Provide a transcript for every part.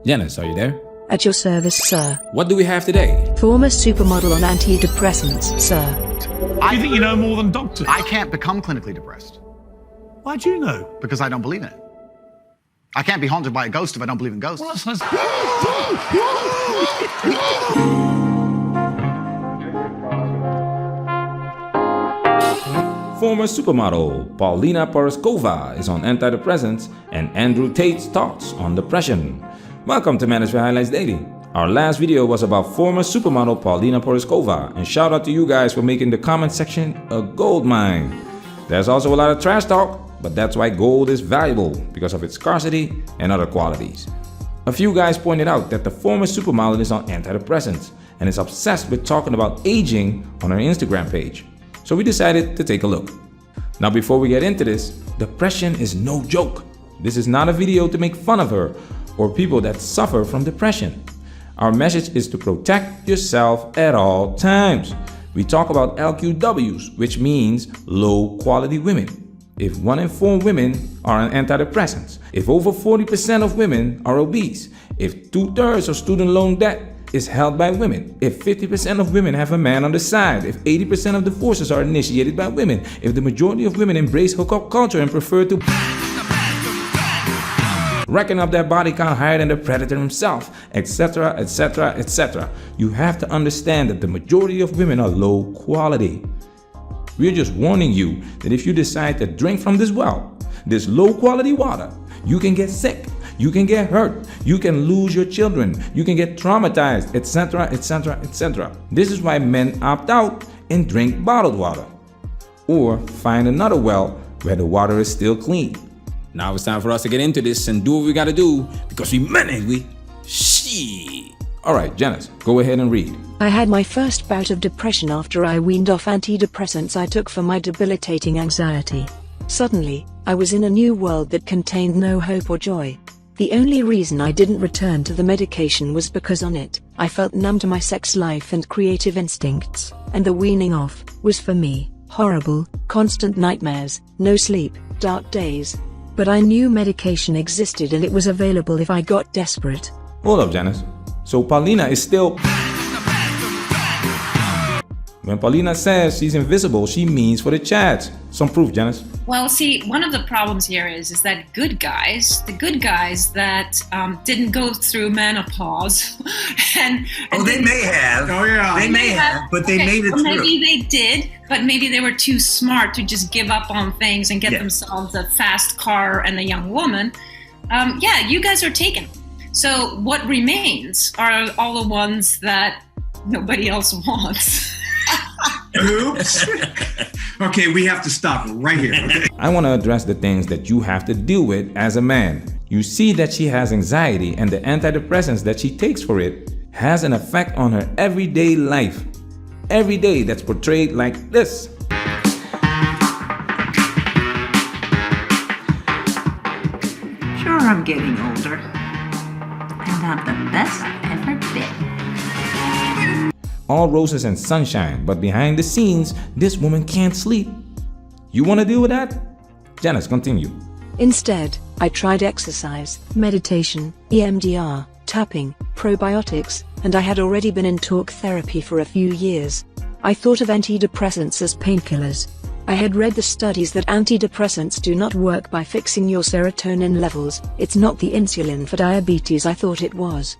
Janice, are you there? At your service, sir. What do we have today? Former supermodel on antidepressants, sir. You think you know more than doctors? I can't become clinically depressed Why do you know? because I don't believe in it. I can't be haunted by a ghost if I don't believe in ghosts. Well, that's Former supermodel Paulina Porizkova is on antidepressants and Andrew Tate's thoughts on depression. Welcome to Manosphere Highlights Daily. Our last video was about former supermodel Paulina Porizkova, and shout out to you guys for making the comment section a gold mine. There's also a lot of trash talk, but that's why gold is valuable, because of its scarcity and other qualities. A few guys pointed out that the former supermodel is on antidepressants and is obsessed with talking about aging on her Instagram page. So we decided to take a look. Now before we get into this, depression is no joke. This is not a video to make fun of her or people that suffer from depression. Our message is to protect yourself at all times. We talk about LQWs, which means low quality women. If 1 in 4 women are on antidepressants, if over 40% of women are obese, if 2/3 of student loan debt is held by women, if 50% of women have a man on the side, if 80% of divorces are initiated by women, if the majority of women embrace hookup culture and prefer to reckon up their body count higher than the predator himself, etc., etc., etc. You have to understand that the majority of women are low quality. We're just warning you that if you decide to drink from this well, this low quality water, you can get sick, you can get hurt, you can lose your children, you can get traumatized, etc., etc., etc. This is why men opt out and drink bottled water, or find another well where the water is still clean. Now it's time for us to get into this and do what we gotta do, because we men, ain't we? Shit. Alright, Janice, go ahead and read. I had my first bout of depression after I weaned off antidepressants I took for my debilitating anxiety. Suddenly, I was in a new world that contained no hope or joy. The only reason I didn't return to the medication was because on it, I felt numb to my sex life and creative instincts, and the weaning off was for me horrible, constant nightmares, no sleep, dark days. But I knew medication existed and it was available if I got desperate. Hold up, Janice. So Paulina is still... When Paulina says she's invisible, she means for the chats. Some proof, Janice. Well, see, one of the problems here is that the good guys that didn't go through menopause, and they may have. Oh yeah, they may have, but they made it well, through. Maybe they did, but maybe they were too smart to just give up on things and get themselves a fast car and a young woman. Yeah, you guys are taken. So what remains are all the ones that nobody else wants. Oops. Okay, we have to stop right here. Okay? I want to address the things that you have to deal with as a man. You see that she has anxiety, and the antidepressants that she takes for it has an effect on her everyday life. Every day that's portrayed like this. Sure, I'm getting older, and I'm the best I've ever been. All roses and sunshine, but behind the scenes, this woman can't sleep. You want to deal with that? Janice, continue. Instead, I tried exercise, meditation, EMDR, tapping, probiotics, and I had already been in talk therapy for a few years. I thought of antidepressants as painkillers. I had read the studies that antidepressants do not work by fixing your serotonin levels. It's not the insulin for diabetes I thought it was.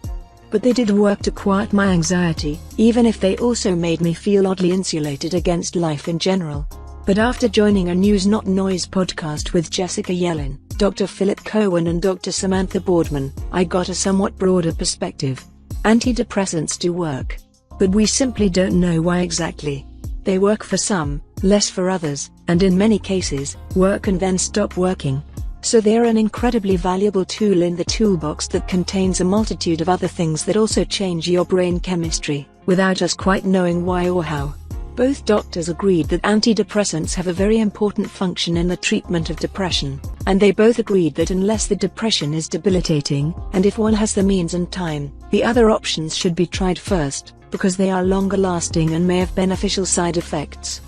But they did work to quiet my anxiety, even if they also made me feel oddly insulated against life in general. But after joining a News Not Noise podcast with Jessica Yellin, Dr. Philip Cohen and Dr. Samantha Boardman, I got a somewhat broader perspective. Antidepressants do work. But we simply don't know why exactly. They work for some, less for others, and in many cases, work and then stop working. So they're an incredibly valuable tool in the toolbox that contains a multitude of other things that also change your brain chemistry, without us quite knowing why or how. Both doctors agreed that antidepressants have a very important function in the treatment of depression, and they both agreed that unless the depression is debilitating, and if one has the means and time, the other options should be tried first, because they are longer lasting and may have beneficial side effects.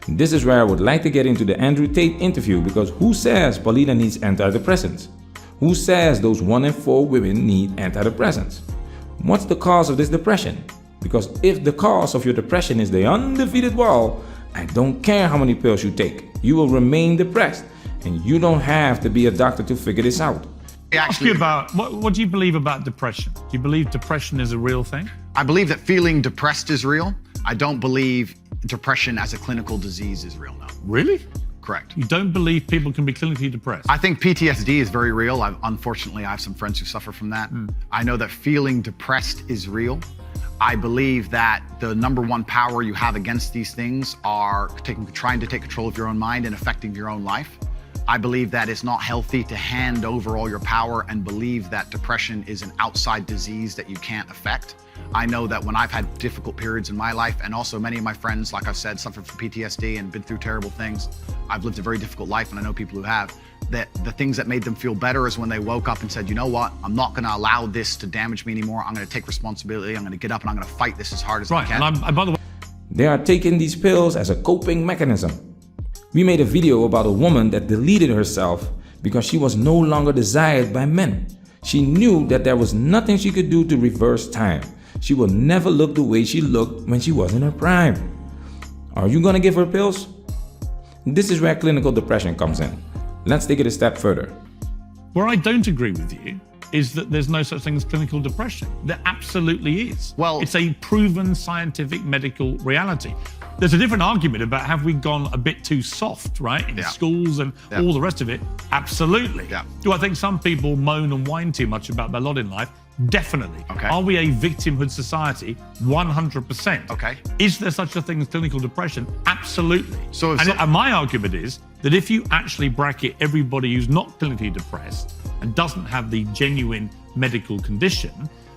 This is where I would like to get into the Andrew Tate interview, because who says Paulina needs antidepressants? Who says those 1 in 4 women need antidepressants? What's the cause of this depression? Because if the cause of your depression is the undefeated wall, I don't care how many pills you take, you will remain depressed, and you don't have to be a doctor to figure this out. Ask you about what do you believe about depression? Do you believe depression is a real thing? I believe that feeling depressed is real. I don't believe depression as a clinical disease is real, no. Really? Correct. You don't believe people can be clinically depressed? I think PTSD is very real. Unfortunately, I have some friends who suffer from that. I know that feeling depressed is real. I believe that the #1 power you have against these things are trying to take control of your own mind and affecting your own life. I believe that it's not healthy to hand over all your power and believe that depression is an outside disease that you can't affect. I know that when I've had difficult periods in my life, and also many of my friends, like I've said, suffered from PTSD and been through terrible things. I've lived a very difficult life, and I know people who have, that the things that made them feel better is when they woke up and said, you know what, I'm not gonna allow this to damage me anymore. I'm gonna take responsibility. I'm gonna get up and I'm gonna fight this as hard as I can. And by the way, they are taking these pills as a coping mechanism. We made a video about a woman that deleted herself because she was no longer desired by men. She knew that there was nothing she could do to reverse time. She will never look the way she looked when she was in her prime. Are you gonna give her pills? This is where clinical depression comes in. Let's take it a step further. where I don't agree with you is that there's no such thing as clinical depression. There absolutely is. Well, it's a proven scientific medical reality. There's a different argument about have we gone a bit too soft, right, in schools and all the rest of it? Absolutely. Do I think some people moan and whine too much about their lot in life? Definitely. Are we a victimhood society? 100%. Is there such a thing as clinical depression? Absolutely. And my argument is that if you actually bracket everybody who's not clinically depressed and doesn't have the genuine medical condition,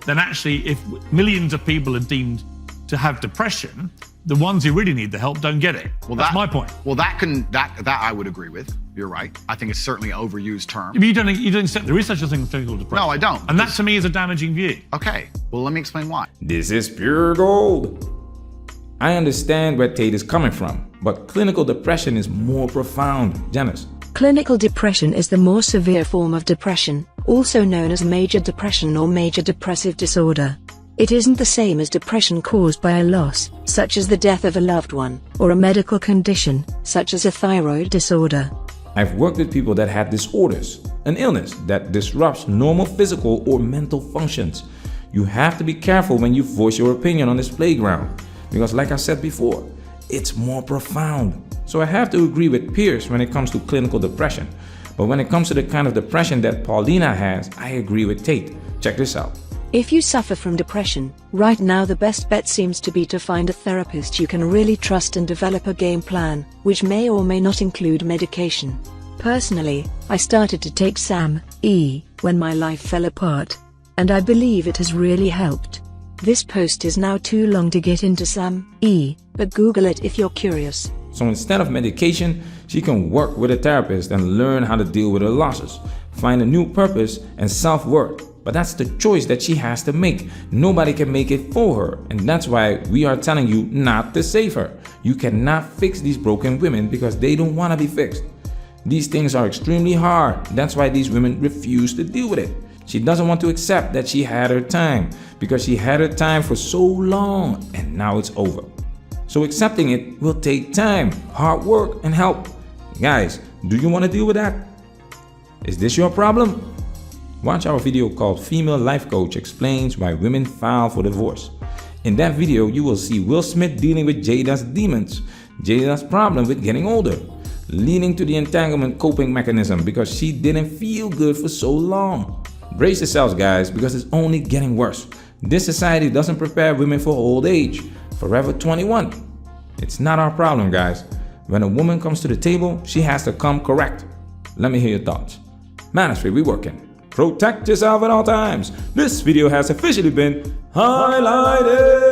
then actually if millions of people are deemed to have depression, the ones who really need the help don't get it. Well, that's my point. Well, that I would agree with. You're right. I think it's certainly an overused term. But you don't accept there is such a thing as clinical depression. No, I don't. And that to me is a damaging view. Okay. Well, let me explain why. This is pure gold. I understand where Tate is coming from, but clinical depression is more profound. Janice. Clinical depression is the more severe form of depression, also known as major depression or major depressive disorder. It isn't the same as depression caused by a loss, such as the death of a loved one, or a medical condition, such as a thyroid disorder. I've worked with people that had disorders, an illness that disrupts normal physical or mental functions. You have to be careful when you voice your opinion on this playground, because like I said before, it's more profound. So I have to agree with Pierce when it comes to clinical depression. But when it comes to the kind of depression that Paulina has, I agree with Tate. Check this out. If you suffer from depression, right now the best bet seems to be to find a therapist you can really trust and develop a game plan, which may or may not include medication. Personally, I started to take SAM-E when my life fell apart, and I believe it has really helped. This post is now too long to get into SAM-E, but Google it if you're curious. So instead of medication, she can work with a therapist and learn how to deal with her losses, find a new purpose and self-worth. But that's the choice that she has to make. Nobody can make it for her. And that's why we are telling you not to save her. You cannot fix these broken women because they don't want to be fixed. These things are extremely hard. That's why these women refuse to deal with it. She doesn't want to accept that she had her time because she had her time for so long and now it's over. So accepting it will take time, hard work, and help. Guys, do you want to deal with that? Is this your problem? Watch our video called Female Life Coach Explains Why Women File for Divorce. In that video, you will see Will Smith dealing with Jada's demons, Jada's problem with getting older, leading to the entanglement coping mechanism because she didn't feel good for so long. Brace yourselves, guys, because it's only getting worse. This society doesn't prepare women for old age, Forever 21. It's not our problem, guys. When a woman comes to the table, she has to come correct. Let me hear your thoughts. Manosphere, we working. Protect yourself at all times. This video has officially been highlighted.